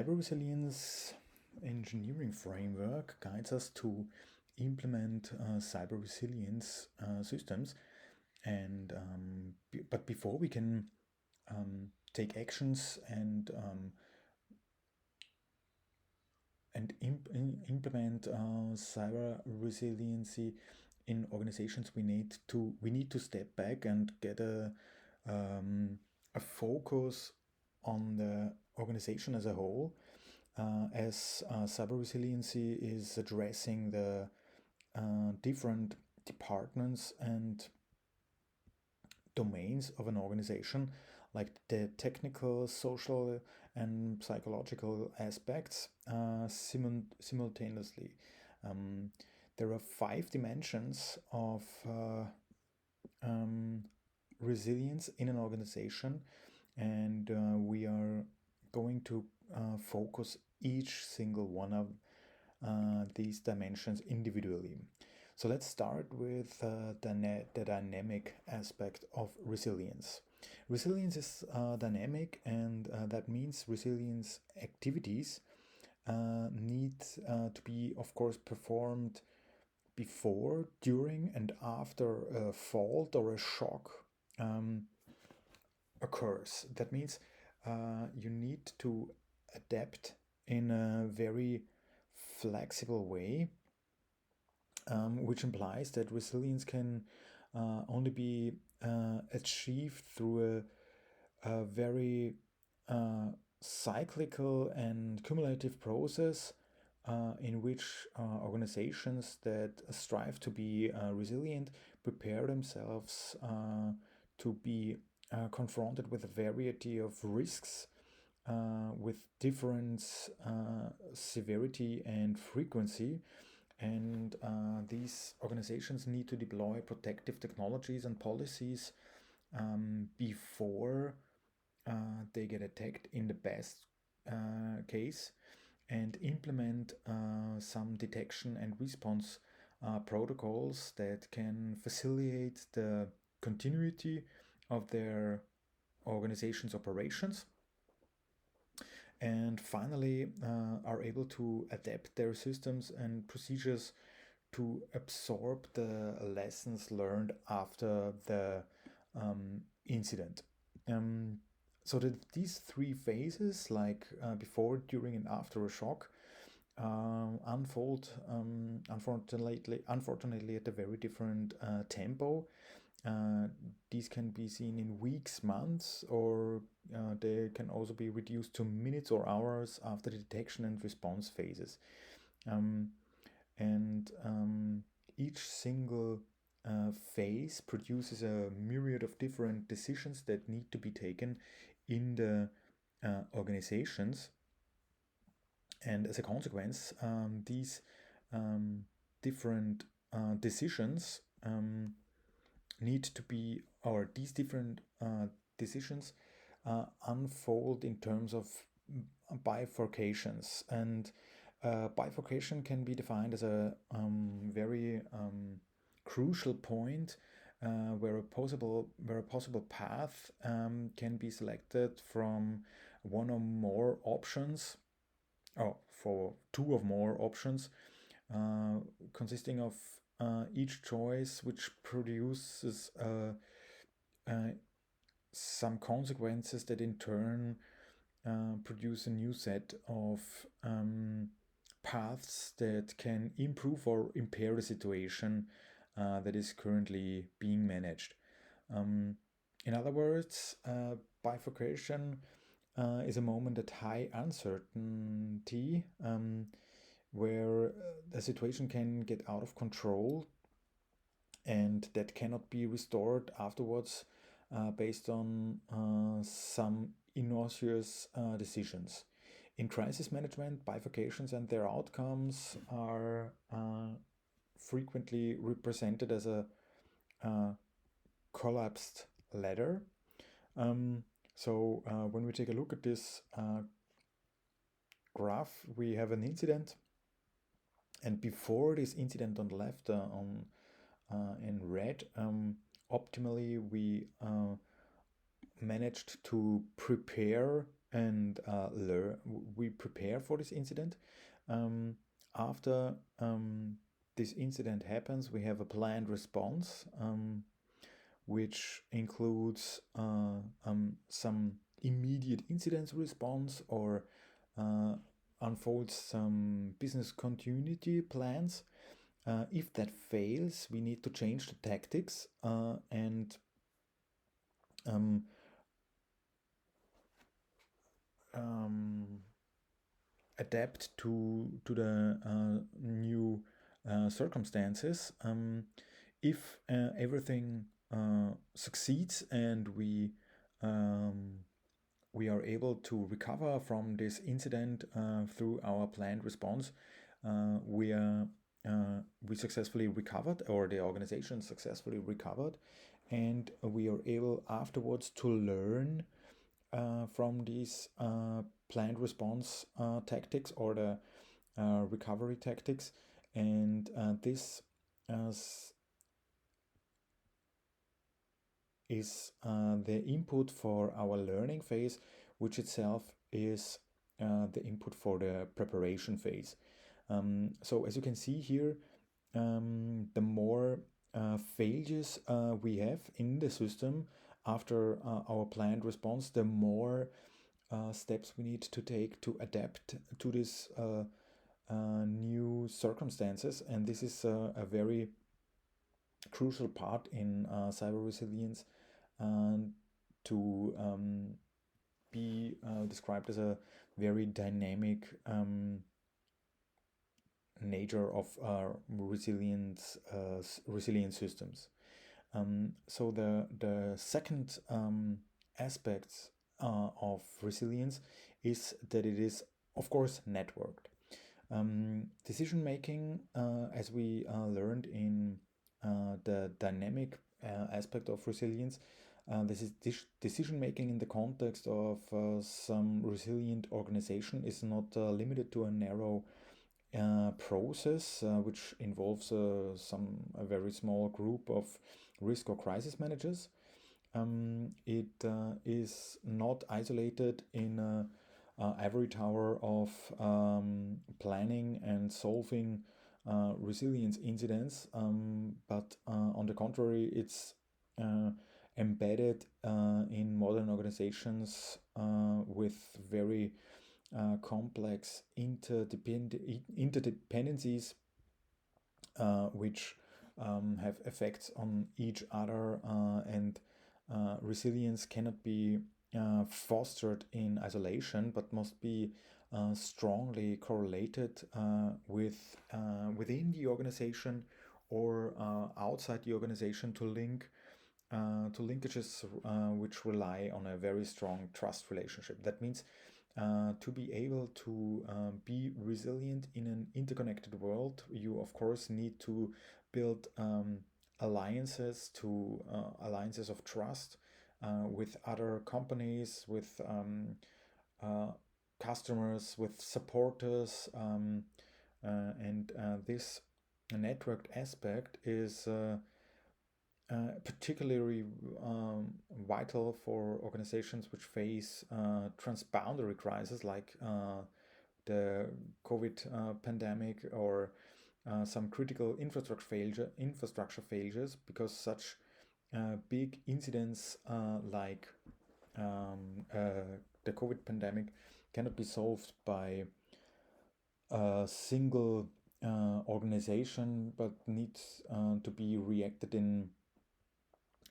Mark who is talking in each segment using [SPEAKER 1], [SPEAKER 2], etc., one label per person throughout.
[SPEAKER 1] cyber resilience engineering framework guides us to implement cyber resilience systems. But before we can take actions and implement cyber resiliency in organizations, we need to step back and get a focus on the organization as a whole, as cyber resiliency is addressing the different departments and domains of an organization, like the technical, social, and psychological aspects simultaneously. There are 5 dimensions of resilience in an organization, and we are going to focus each single one of these dimensions individually. So let's start with the dynamic aspect of resilience. Resilience is dynamic, and that means resilience activities need to be, of course, performed before, during, and after a fault or a shock occurs. That means you need to adapt in a very flexible way, which implies that resilience can only be achieved through a very cyclical and cumulative process in which organizations that strive to be resilient prepare themselves to be confronted with a variety of risks with different severity and frequency. And these organizations need to deploy protective technologies and policies before they get attacked in the best case, and implement some detection and response protocols that can facilitate the continuity of their organization's operations, and finally are able to adapt their systems and procedures to absorb the lessons learned after the incident. So that these 3 phases, like before, during, and after a shock, unfold unfortunately at a very different tempo. These can be seen in weeks, months, or they can also be reduced to minutes or hours after the detection and response phases. Each single phase produces a myriad of different decisions that need to be taken in the organizations. And as a consequence, these different decisions need to be, or these different decisions unfold in terms of bifurcations. And bifurcation can be defined as a very crucial point where a possible path can be selected from one or more options, or for 2 or more options, consisting of each choice which produces some consequences that in turn produce a new set of paths that can improve or impair the situation that is currently being managed. In other words, bifurcation is a moment at high uncertainty, where the situation can get out of control and that cannot be restored afterwards based on some innocuous decisions. In crisis management, bifurcations and their outcomes are frequently represented as a collapsed ladder. So when we take a look at this graph, we have an incident, and before this incident on the left, in red, optimally we managed to prepare and we prepare for this incident. After this incident happens, we have a planned response, which includes some immediate incident response or unfolds some business continuity plans. If that fails, we need to change the tactics and adapt to the new circumstances. If everything succeeds and we are able to recover from this incident through our planned response, we successfully recovered, or the organization successfully recovered, and we are able afterwards to learn from these planned response tactics or the recovery tactics, and this is the input for our learning phase, which itself is the input for the preparation phase. So as you can see here, the more failures we have in the system after our planned response, the more steps we need to take to adapt to this new circumstances. And this is a very crucial part in cyber resilience, to be described as a very dynamic nature of resilient systems. So the second aspect of resilience is that it is, of course, networked. Decision making, as we learned in the dynamic aspect of resilience, this is decision making in the context of some resilient organization is not limited to a narrow process which involves a very small group of risk or crisis managers. It is not isolated in an ivory tower of planning and solving resilience incidents, but on the contrary, it's embedded in modern organizations with very complex interdependencies, which have effects on each other, and resilience cannot be fostered in isolation, but must be strongly correlated within the organization or outside the organization to linkages which rely on a very strong trust relationship. That means to be able to be resilient in an interconnected world, you of course need to build alliances of trust with other companies, with customers, with supporters, and this networked aspect is particularly vital for organizations which face transboundary crises like the COVID pandemic, or some critical infrastructure failures, because such big incidents like the COVID pandemic cannot be solved by a single organization, but needs to be reacted in.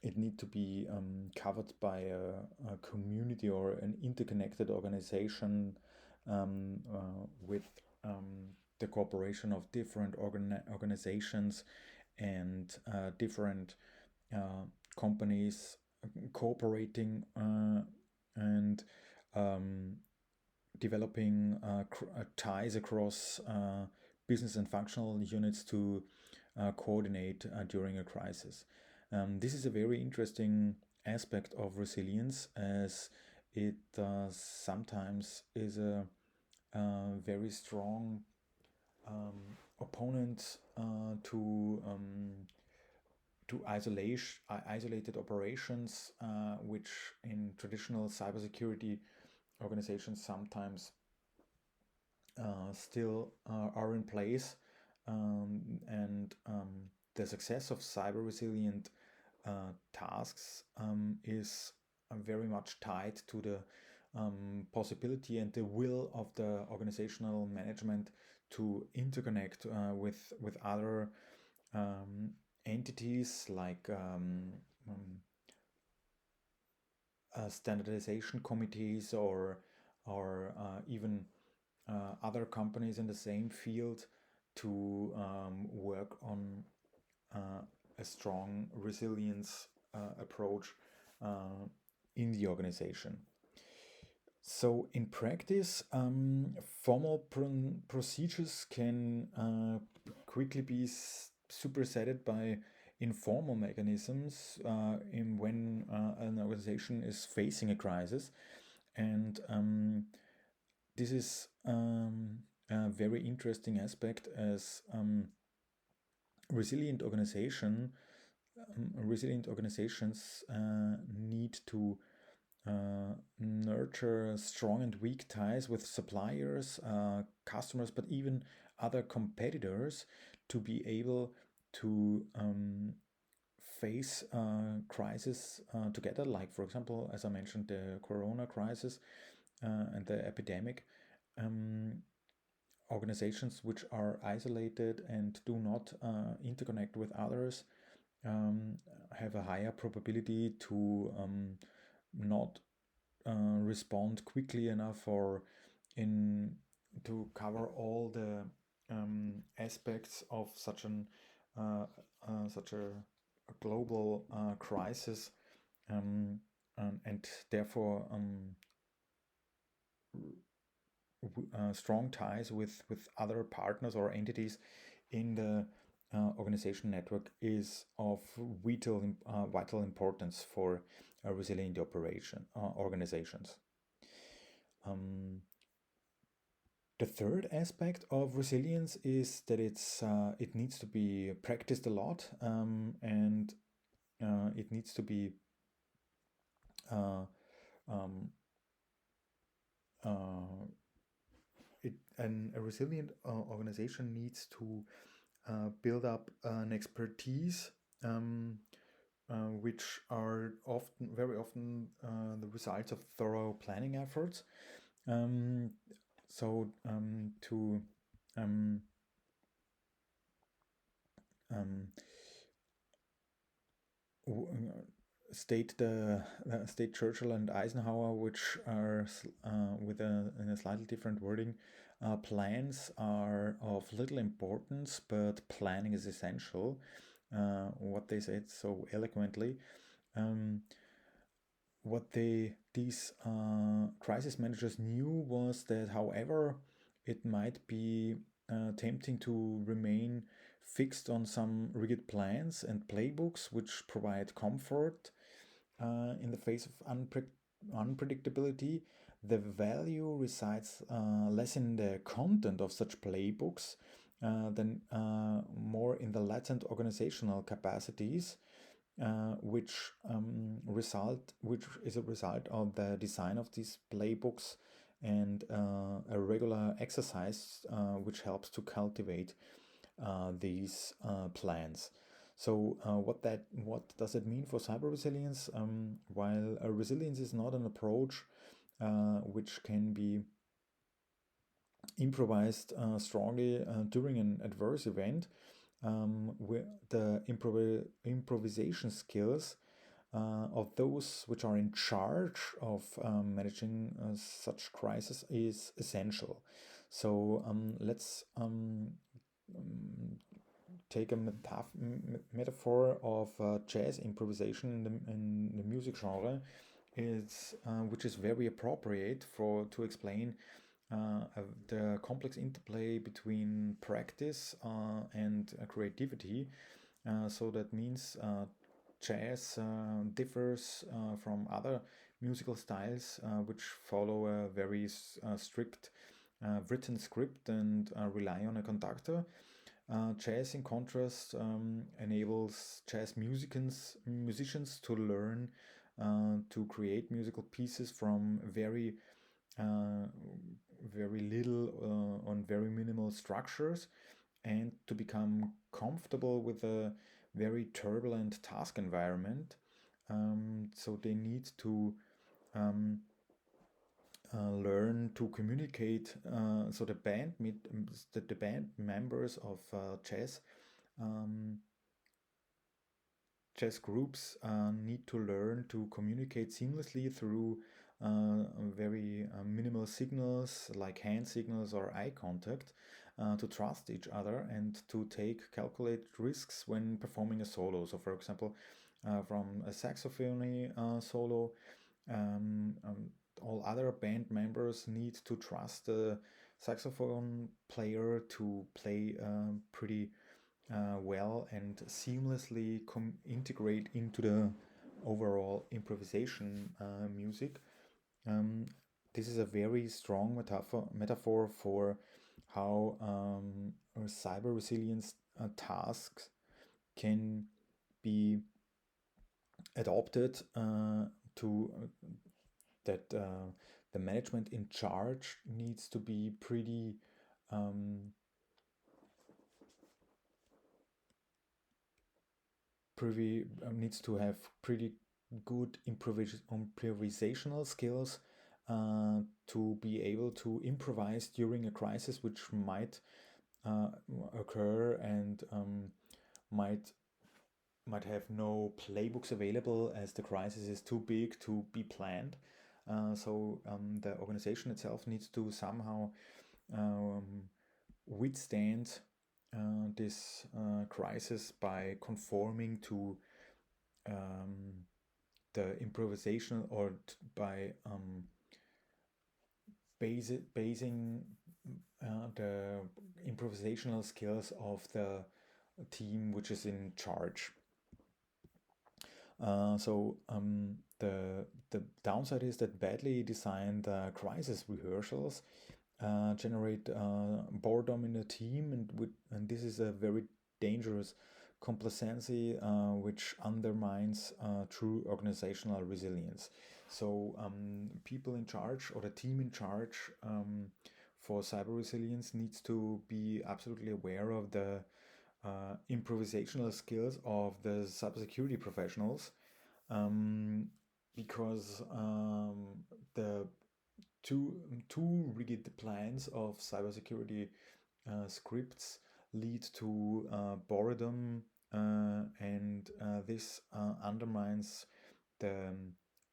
[SPEAKER 1] It need to be covered by a community or an interconnected organization with the cooperation of different organizations and different companies cooperating and developing ties across business and functional units to coordinate during a crisis. This is a very interesting aspect of resilience, as it sometimes is a very strong opponent to isolated operations, which in traditional cybersecurity organizations sometimes still are in place, and the success of cyber resilient tasks is very much tied to the possibility and the will of the organizational management to interconnect with other um, entities like standardization committees or even other companies in the same field to work on a strong resilience approach uh, in the organization. So, in practice, formal procedures can quickly be superseded by informal mechanisms when an organization is facing a crisis. And this is a very interesting aspect as resilient resilient organizations need to nurture strong and weak ties with suppliers, customers, but even other competitors to be able to face crisis together. Like, for example, as I mentioned, the Corona crisis and the epidemic. Um, Organizations which are isolated and do not interconnect with others um, have a higher probability to not respond quickly enough or in to cover all the aspects of such a global crisis, and therefore strong ties with other partners or entities in the organization network is of vital importance for resilient organizations. Um, the third aspect of resilience is that it needs to be practiced a lot, and it needs to be uh, um, uh, a resilient organization needs to build up an expertise, which are very often, the results of thorough planning efforts. Um, to um, um, state Churchill and Eisenhower, which are with in a slightly different wording. Plans are of little importance, but planning is essential. What they said so eloquently. Um, what these crisis managers knew was that, however, it might be tempting to remain fixed on some rigid plans and playbooks which provide comfort in the face of unpredictability. The value resides less in the content of such playbooks than more in the latent organizational capacities, which is a result of the design of these playbooks and a regular exercise which helps to cultivate these plans. So, what does it mean for cyber resilience? While resilience is not an approach which can be improvised strongly during an adverse event, the improvisation skills of those which are in charge of managing such crisis is essential. So let's take a metaphor of jazz improvisation in the music genre, which is very appropriate to explain the complex interplay between practice and creativity. So that means jazz differs from other musical styles which follow a very strict written script and rely on a conductor. Jazz, in contrast, enables jazz musicians to learn to create musical pieces from very very little on very minimal structures, and to become comfortable with a very turbulent task environment. So they need to um, learn to communicate. So the band members of um, chess groups need to learn to communicate seamlessly through very minimal signals like hand signals or eye contact, to trust each other and to take calculated risks when performing a solo. So, for example, from a saxophone solo, um, um, all other band members need to trust the saxophone player to play pretty well and seamlessly integrate into the overall improvisation music. Um, this is a very strong metaphor for how cyber resilience tasks can be adopted to that the management in charge needs to be pretty um, needs to have pretty good improvisational skills to be able to improvise during a crisis which might uh, occur, and might have no playbooks available as the crisis is too big to be planned. So the organization itself needs to somehow um, withstand this crisis by conforming to um, the improvisation, or by basing the improvisational skills of the team which is in charge. The downside is that badly designed crisis rehearsals generate boredom in the team, and this is a very dangerous complacency which undermines true organizational resilience. So people in charge, or the team in charge for cyber resilience, needs to be absolutely aware of the improvisational skills of the cybersecurity professionals, because the too rigid plans of cybersecurity scripts lead to boredom, and this undermines the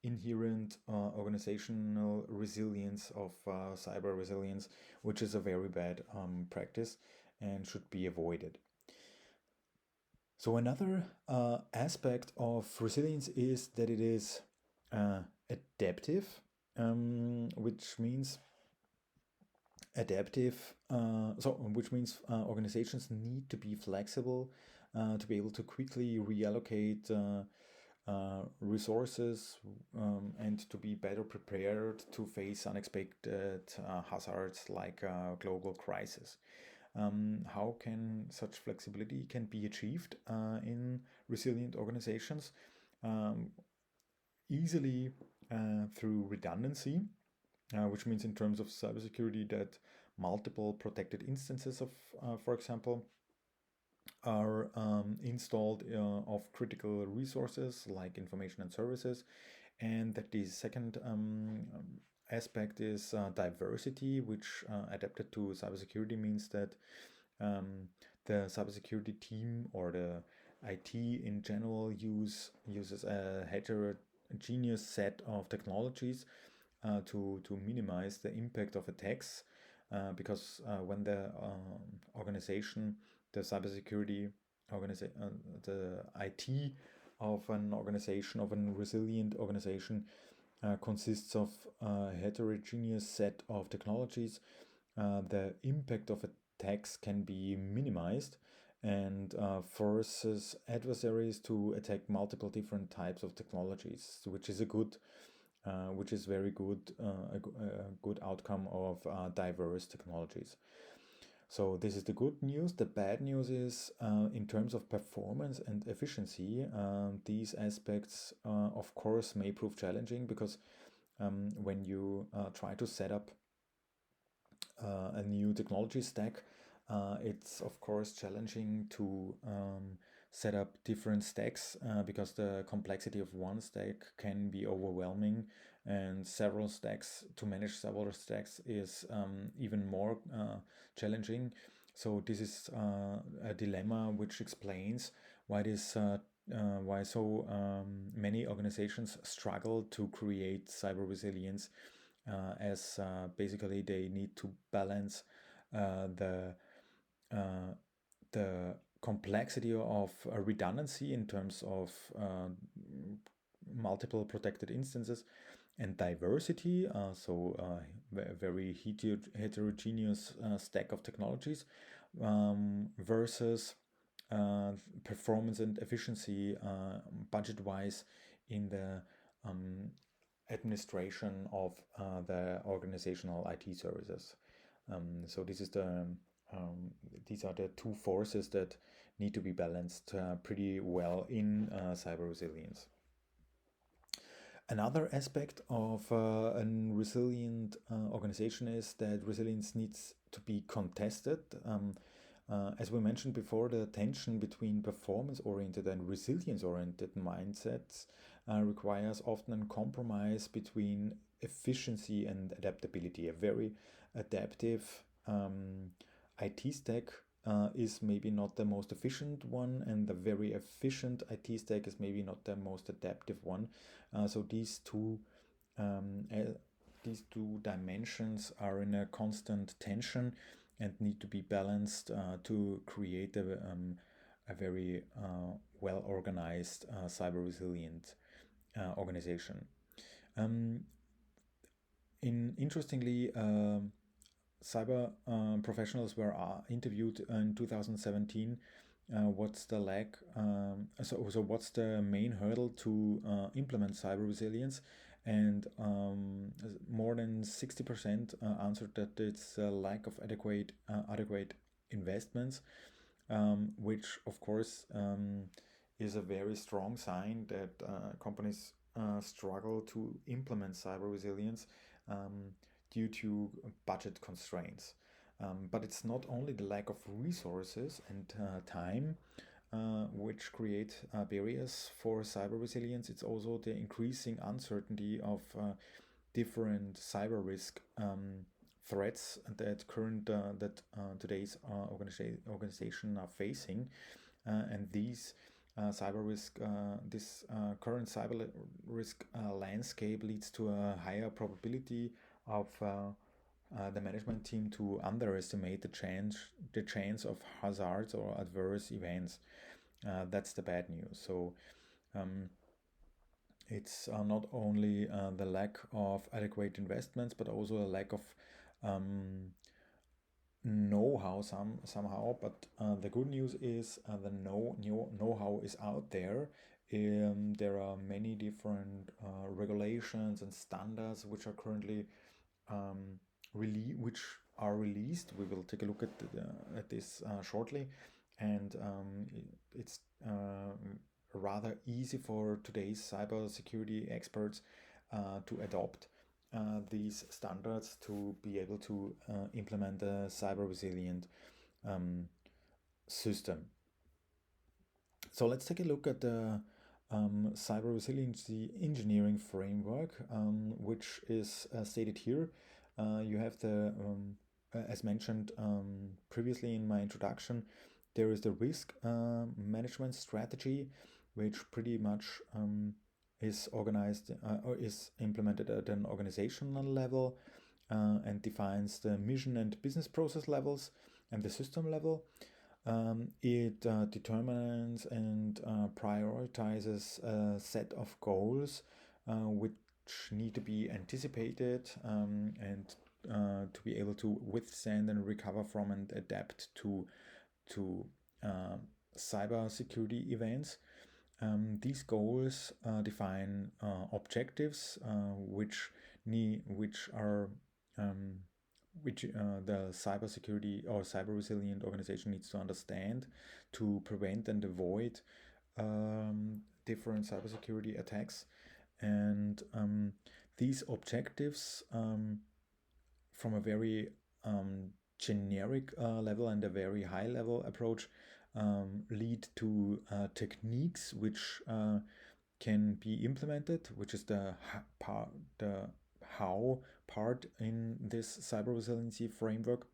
[SPEAKER 1] inherent organizational resilience of cyber resilience, which is a very bad practice and should be avoided. So another aspect of resilience is that it is adaptive, which means which means organizations need to be flexible to be able to quickly reallocate resources, and to be better prepared to face unexpected hazards like global crisis. How can such flexibility can be achieved in resilient organizations? Easily through redundancy, which means in terms of cybersecurity that multiple protected instances of, for example, are installed of critical resources like information and services, and that the second aspect is diversity, which adapted to cybersecurity means that the cybersecurity team or the IT in general uses a heterogeneous set of technologies to minimize the impact of attacks, because when the organization, the cybersecurity the IT of an organization, of a resilient organization, consists of a heterogeneous set of technologies, the impact of attacks can be minimized, and forces adversaries to attack multiple different types of technologies, which is very good, a good outcome of diverse technologies. So this is the good news. The bad news is, in terms of performance and efficiency, these aspects, of course, may prove challenging because when you try to set up a new technology stack, it's of course challenging to set up different stacks because the complexity of one stack can be overwhelming, and several stacks to manage several stacks is even more challenging. So this is a dilemma which explains why this why so many organizations struggle to create cyber resilience, as basically they need to balance uh, the uh, the complexity of redundancy in terms of multiple protected instances and diversity, very heterogeneous stack of technologies, versus uh, performance and efficiency budget wise in the um, administration of the organizational IT services. So this is um, these are the two forces that need to be balanced pretty well in cyber resilience. Another aspect of a resilient organization is that resilience needs to be contested. As we mentioned before, the tension between performance oriented and resilience oriented mindsets requires often a compromise between efficiency and adaptability. A very adaptive IT stack is maybe not the most efficient one, and the very efficient IT stack is maybe not the most adaptive one. So um, uh, these two dimensions are in a constant tension and need to be balanced to create a very well organized cyber resilient organization. Um, Interestingly, cyber professionals were interviewed in 2017. What's the lack? So what's the main hurdle to implement cyber resilience? And more than 60% answered that it's a lack of adequate investments, which of course is a very strong sign that companies struggle to implement cyber resilience um, due to budget constraints. But it's not only the lack of resources and time which create barriers for cyber resilience, it's also the increasing uncertainty of different cyber risk threats that today's organization are facing, and these this current cyber risk landscape leads to a higher probability of the management team to underestimate the chance of hazards or adverse events. That's the bad news. So um, it's not only the lack of adequate investments, but also a lack of um, know-how somehow. But the good news is the know-how is out there. There are many different regulations and standards which are currently which are released. We will take a look at this shortly, and it's rather easy for today's cybersecurity experts to adopt these standards to be able to implement a cyber resilient um, system. So let's take a look at the cyber resiliency engineering framework, which is stated here. You have as mentioned previously in my introduction, there is the risk management strategy, which pretty much is organized or is implemented at an organizational level and defines the mission and business process levels and the system level. It determines and prioritizes a set of goals which need to be anticipated and to be able to withstand and recover from and adapt to cyber security events. These goals define objectives which are which the cybersecurity or cyber resilient organization needs to understand to prevent and avoid different cybersecurity attacks. And These objectives, from a very generic level and a very high level approach, lead to techniques which can be implemented, which is the how part in this cyber resiliency framework.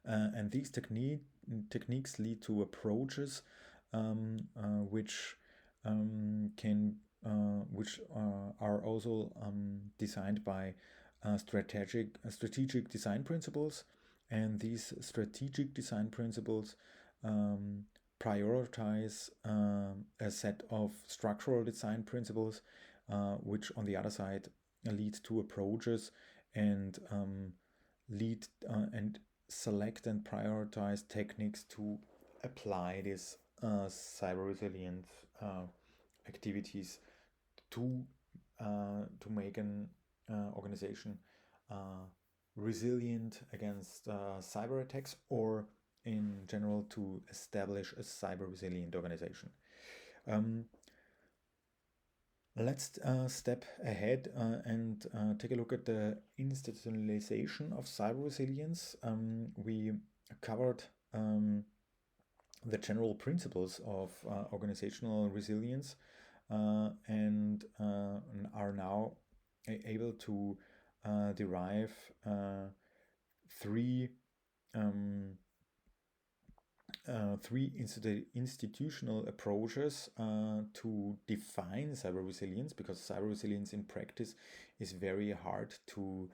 [SPEAKER 1] And these techniques lead to approaches which are also designed by strategic design principles, and these strategic design principles prioritize a set of structural design principles, which on the other side lead to approaches and lead and select and prioritize techniques to apply these cyber resilience activities to make an organization resilient against cyber attacks, or in general to establish a cyber resilient organization. Let's step ahead and take a look at the institutionalization of cyber resilience. We covered the general principles of organizational resilience and are now able to derive three institutional approaches to define cyber resilience, because cyber resilience in practice is very hard to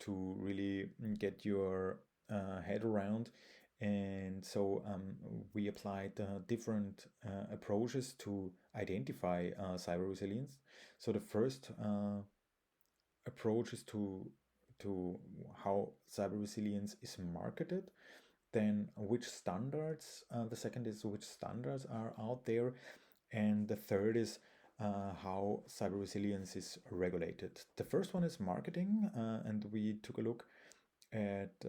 [SPEAKER 1] really get your head around. And so we applied different approaches to identify cyber resilience. So the first approach is to how cyber resilience is marketed. Then which standards, the second is which standards are out there, and the third is how cyber resilience is regulated. The first one is marketing, and we took a look at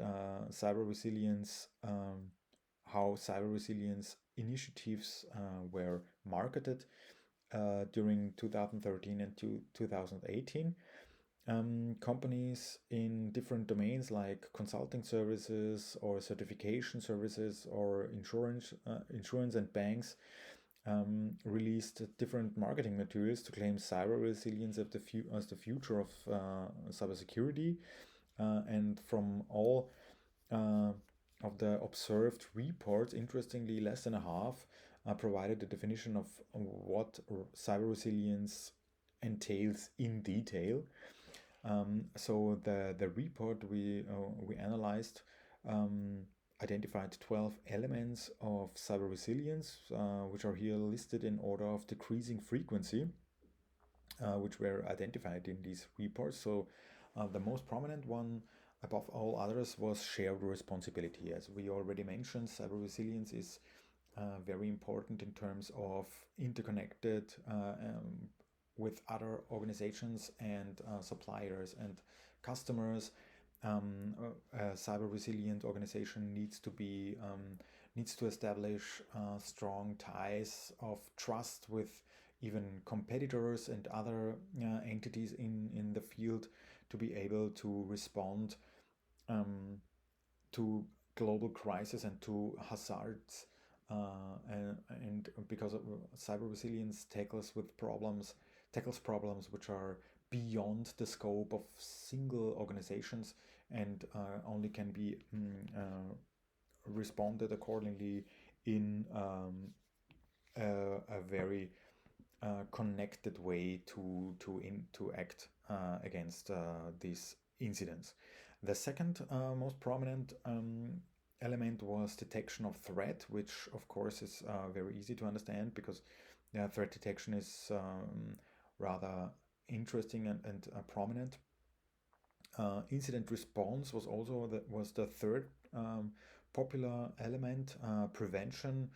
[SPEAKER 1] cyber resilience, how cyber resilience initiatives were marketed during 2013 and 2018. Companies in different domains like consulting services or certification services or insurance and banks released different marketing materials to claim cyber resilience as the future of cybersecurity. And from all of the observed reports, interestingly, less than a half provided a definition of what cyber resilience entails in detail. So the report we analyzed identified 12 elements of cyber resilience, which are here listed in order of decreasing frequency, which were identified in these reports. So the most prominent one above all others was shared responsibility. As we already mentioned, cyber resilience is very important in terms of interconnected with other organizations and suppliers and customers. A cyber resilient organization needs to establish strong ties of trust with even competitors and other entities in the field to be able to respond to global crisis and to hazards. And because of cyber resilience tackles problems which are beyond the scope of single organizations and only can be responded accordingly in a very connected way to act against these incidents. The second most prominent element was detection of threat, which of course is very easy to understand because threat detection is rather interesting and prominent. Incident response was also the third popular element. Prevention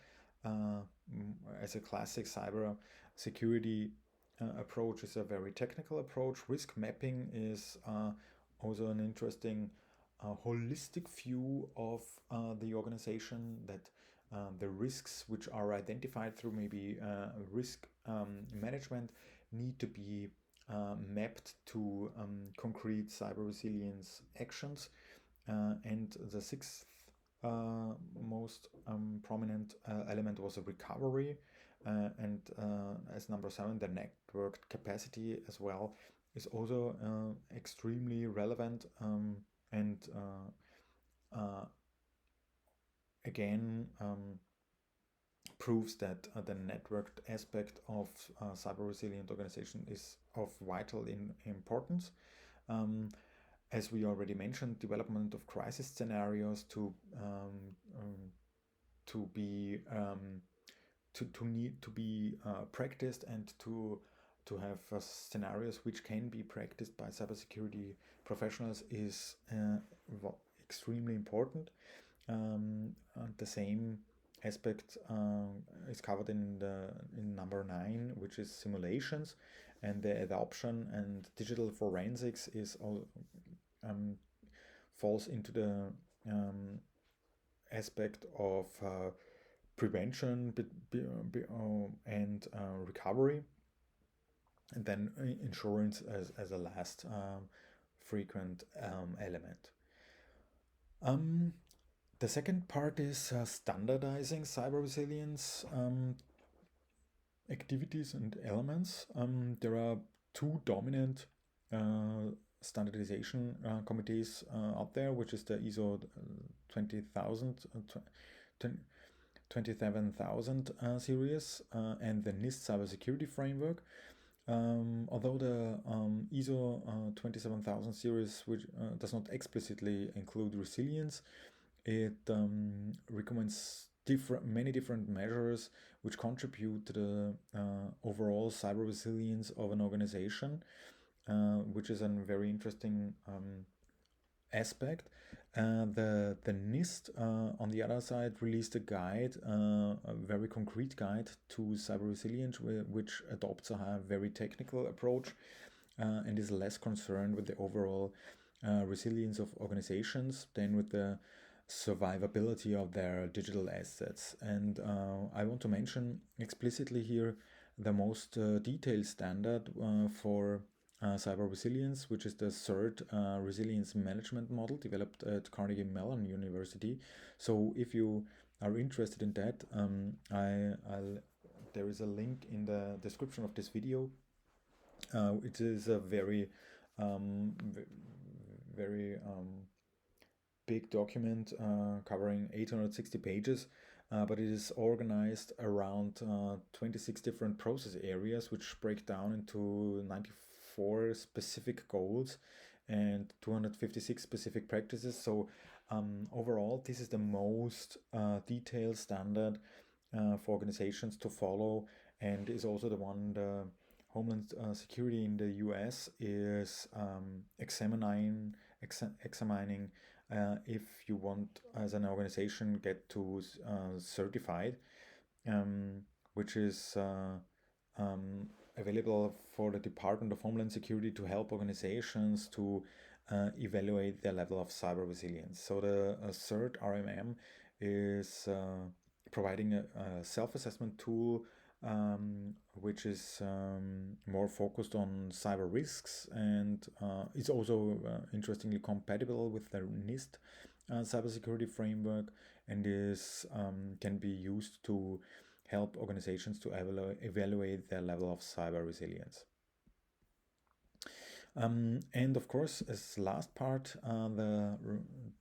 [SPEAKER 1] as a classic cyber security approach is a very technical approach. Risk mapping is also an interesting holistic view of the organization, that the risks which are identified through maybe risk management need to be mapped to concrete cyber resilience actions. And the sixth most prominent element was a recovery. And as number 7, the network capacity as well is also extremely relevant, and again proves that the networked aspect of cyber resilient organization is of vital importance. As we already mentioned, development of crisis scenarios to be need to be practiced, and to have scenarios which can be practiced by cybersecurity professionals is extremely important. The same aspect is covered in number 9, which is simulations, and the adoption and digital forensics is all falls into the aspect of prevention and recovery, and then insurance as a last frequent element. The second part is standardizing cyber resilience activities and elements. There are two dominant standardization committees out there, which is the ISO 27000 series and the NIST cybersecurity framework. Although the ISO 27000 series, which does not explicitly include resilience, it recommends many different measures which contribute to the overall cyber resilience of an organization, which is a very interesting aspect. The NIST, on the other side, released a guide, a very concrete guide to cyber resilience, which adopts a very technical approach and is less concerned with the overall resilience of organizations than with the survivability of their digital assets. And I want to mention explicitly here the most detailed standard for cyber resilience, which is the CERT resilience management model developed at Carnegie Mellon University. So if you are interested in that, there is a link in the description of this video. It is a very big document covering 860 pages, but it is organized around 26 different process areas, which break down into 94 specific goals and 256 specific practices. So overall, this is the most detailed standard for organizations to follow, and is also the one the Homeland Security in the US is examining if you want, as an organization, get to certified, which is available for the Department of Homeland Security to help organizations to evaluate their level of cyber resilience. So the CERT RMM is providing a self-assessment tool which is more focused on cyber risks, and is also interestingly compatible with the NIST cybersecurity framework, and is can be used to help organizations to evaluate their level of cyber resilience. And of course, as last part, the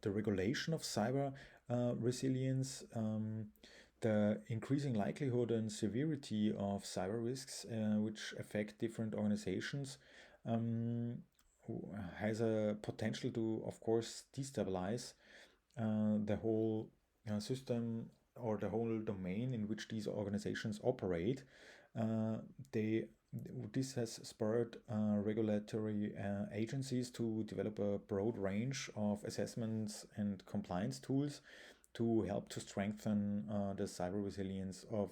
[SPEAKER 1] regulation of cyber resilience. The increasing likelihood and severity of cyber risks, which affect different organizations, has a potential to, of course, destabilize the whole system or the whole domain in which these organizations operate. This has spurred regulatory agencies to develop a broad range of assessments and compliance tools to help to strengthen the cyber resilience of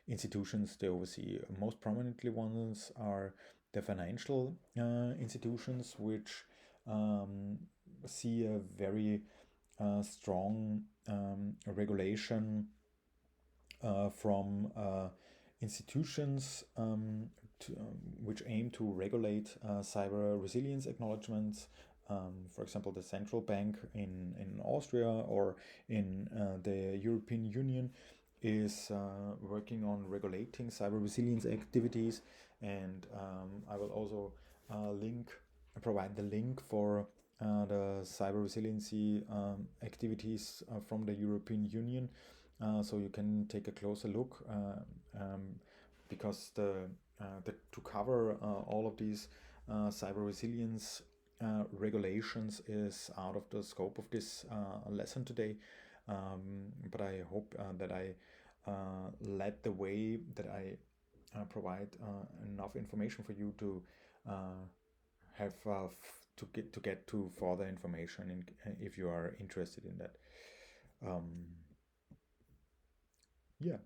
[SPEAKER 1] institutions they oversee. Most prominently ones are the financial institutions, which see a very strong regulation from institutions which aim to regulate cyber resilience acknowledgements. For example, the central bank in Austria or in the European Union is working on regulating cyber resilience activities, and I will also provide the link for the cyber resiliency activities from the European Union, so you can take a closer look, because to cover all of these cyber resilience regulations is out of the scope of this lesson today. But I hope that I led the way, that I provide enough information for you to have to get to further information if you are interested in that. Yeah.